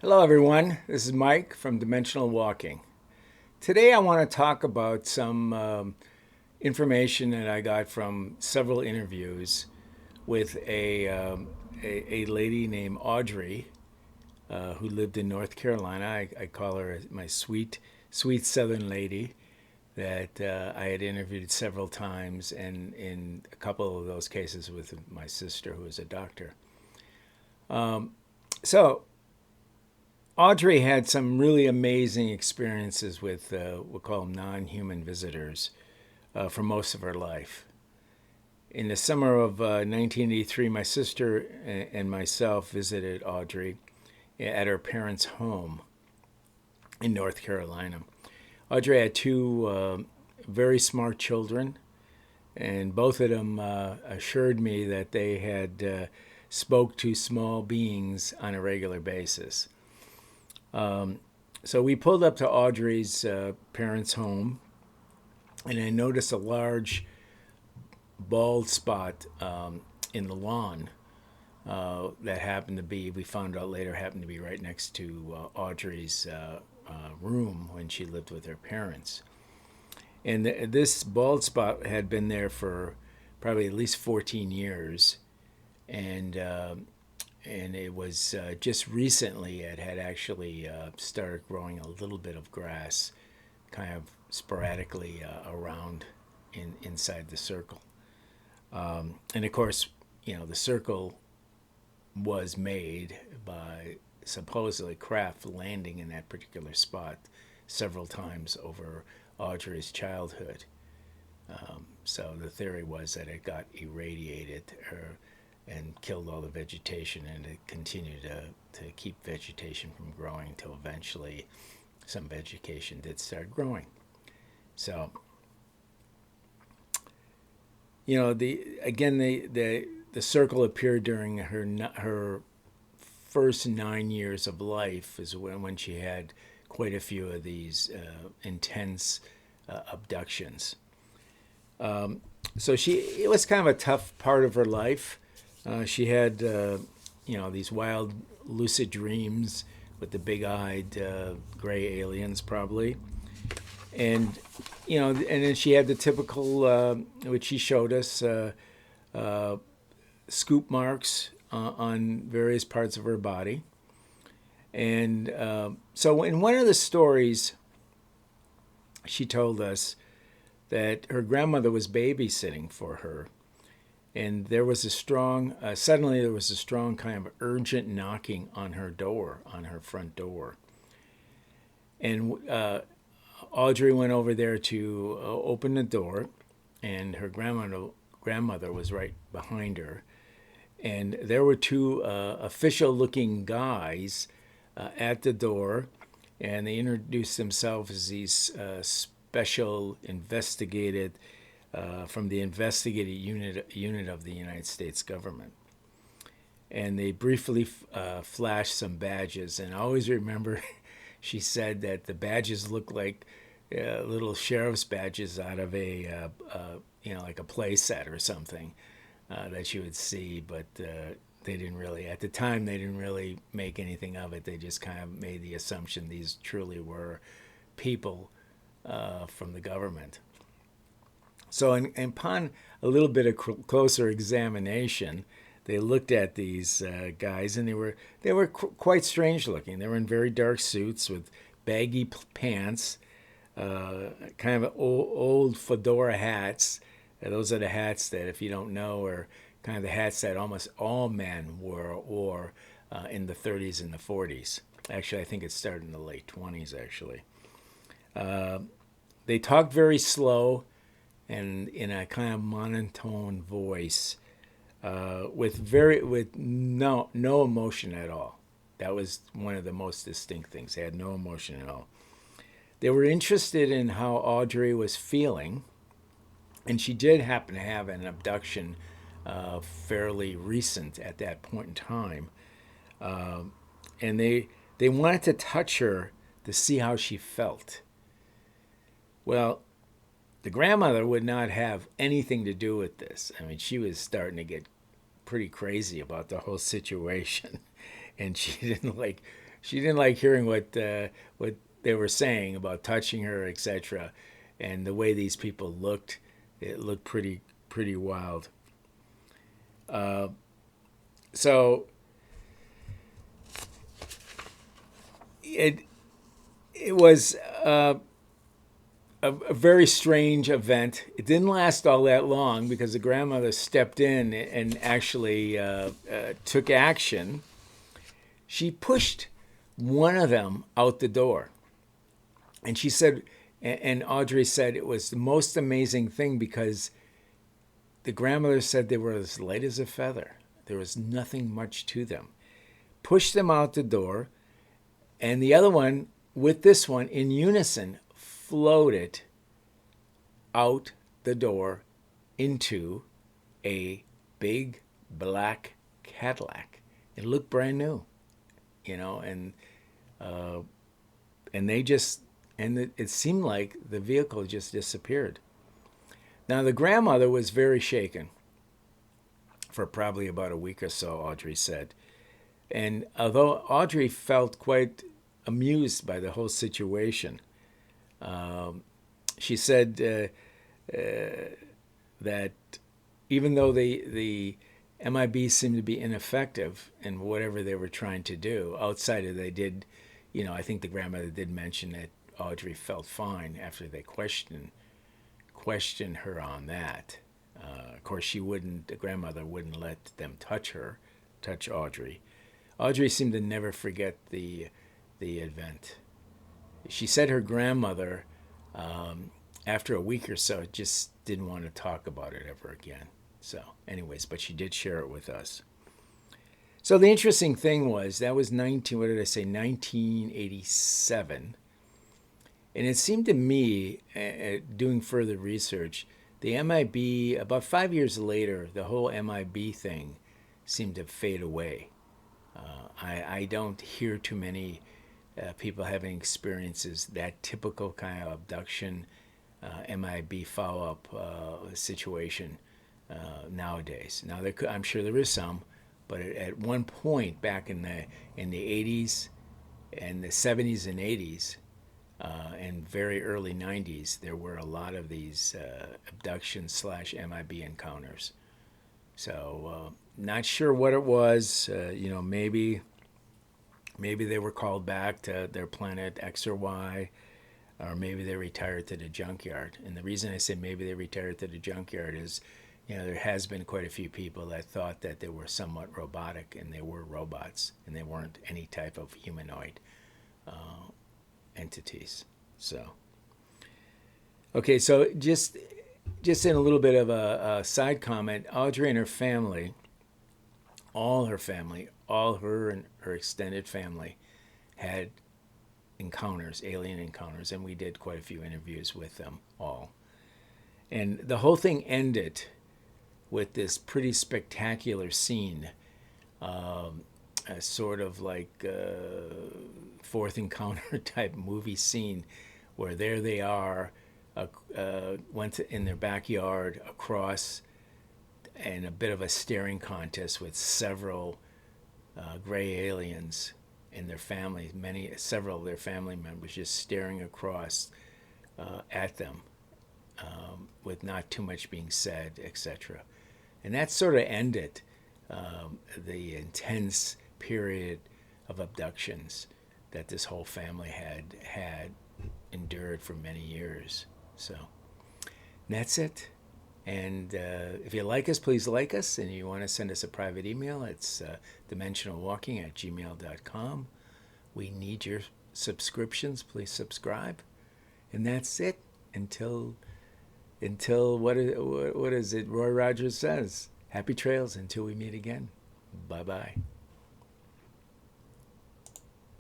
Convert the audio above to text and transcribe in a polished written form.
Hello, everyone. This is Mike from Dimensional Walking. Today, I want to talk about some information that I got from several interviews with a lady named Audrey who lived in North Carolina. I call her my sweet Southern lady that I had interviewed several times, and in a couple of those cases with my sister, who is a doctor. So Audrey had some really amazing experiences with we'll call them non-human visitors for most of her life. In the summer of 1983, my sister and myself visited Audrey at her parents' home in North Carolina. Audrey had two very smart children, and both of them assured me that they had spoke to small beings on a regular basis. So we pulled up to Audrey's parents' home, and I noticed a large bald spot in the lawn that happened to be, we found out later, happened to be right next to Audrey's room when she lived with her parents. And this bald spot had been there for probably at least 14 years. And it was just recently it had actually started growing a little bit of grass kind of sporadically around inside the circle. And of course, the circle was made by supposedly craft landing in that particular spot several times over Audrey's childhood. So the theory was that it got irradiated and killed all the vegetation, and it continued to keep vegetation from growing until eventually some vegetation did start growing. So, the circle appeared during her first 9 years of life, is when she had quite a few of these intense abductions. So it was kind of a tough part of her life. She had, these wild, lucid dreams with the big-eyed gray aliens, probably, and and then she had the typical, which she showed us, scoop marks on various parts of her body, and so in one of the stories, she told us that her grandmother was babysitting for her. And there was suddenly there was a strong kind of urgent knocking on her door, on her front door. And Audrey went over there to open the door, and her grandmother was right behind her. And there were two official-looking guys at the door, and they introduced themselves as these special investigated from the investigative unit of the United States government. And they briefly flashed some badges. And I always remember she said that the badges looked like little sheriff's badges out of like a play set or something that you would see. But they didn't really, at the time, they didn't really make anything of it. They just kind of made the assumption these truly were people from the government. So, upon a little bit of closer examination, they looked at these guys, and they were quite strange looking. They were in very dark suits with baggy pants, kind of old fedora hats. Those are the hats that, if you don't know, are kind of the hats that almost all men wore in the 30s and the 40s. Actually, I think it started in the late 20s. Actually, they talked very slow and in a kind of monotone voice, with no emotion at all. That was one of the most distinct things. They had no emotion at all. They were interested in how Audrey was feeling, and she did happen to have an abduction fairly recent at that point in time, and they wanted to touch her to see how she felt. Well, the grandmother would not have anything to do with this. I mean, she was starting to get pretty crazy about the whole situation, and she didn't like she didn't like hearing what they were saying about touching her, etc. And the way these people looked, it looked pretty wild. Uh, so it it was a very strange event. It didn't last all that long because the grandmother stepped in and actually took action. She pushed one of them out the door. And she said, and Audrey said it was the most amazing thing because the grandmother said they were as light as a feather. There was nothing much to them. Pushed them out the door, and the other one, with this one, in unison, floated out the door into a big black Cadillac. It looked brand new, and they just, and it seemed like the vehicle just disappeared. Now the grandmother was very shaken for probably about a week or so, Audrey said. And although Audrey felt quite amused by the whole situation, she said that even though the MIB seemed to be ineffective in whatever they were trying to do, outside of they did, I think the grandmother did mention that Audrey felt fine after they questioned her on that. Of course, the grandmother wouldn't let them touch Audrey. Audrey seemed to never forget the event. She said her grandmother, after a week or so, just didn't want to talk about it ever again. So, anyways, but she did share it with us. So the interesting thing was that was 1987. And it seemed to me, doing further research, the MIB, about 5 years later, the whole MIB thing seemed to fade away. I don't hear too many people having experiences, that typical kind of abduction, MIB follow-up situation nowadays. Now, I'm sure there is some, but at one point back in the 80s and the 70s and 80s, and very early 90s, there were a lot of these abduction/MIB encounters. So not sure what it was. Maybe they were called back to their planet X or Y, or maybe they retired to the junkyard. And the reason I say maybe they retired to the junkyard is, there has been quite a few people that thought that they were somewhat robotic, and they were robots, and they weren't any type of humanoid entities. So, okay, so just in a little bit of a side comment, Audrey and her family, all her and her extended family, had alien encounters, and we did quite a few interviews with them all. And the whole thing ended with this pretty spectacular scene, sort of like Fourth Encounter type movie scene, where there they are, went in their backyard across, and a bit of a staring contest with several gray aliens and their families, several of their family members just staring across at them, with not too much being said, etc. And that sort of ended the intense period of abductions that this whole family had endured for many years. So that's it. And if you like us, please like us. And you want to send us a private email, it's dimensionalwalking@gmail.com. We need your subscriptions. Please subscribe. And that's it until what is it? Roy Rogers says, happy trails until we meet again. Bye-bye.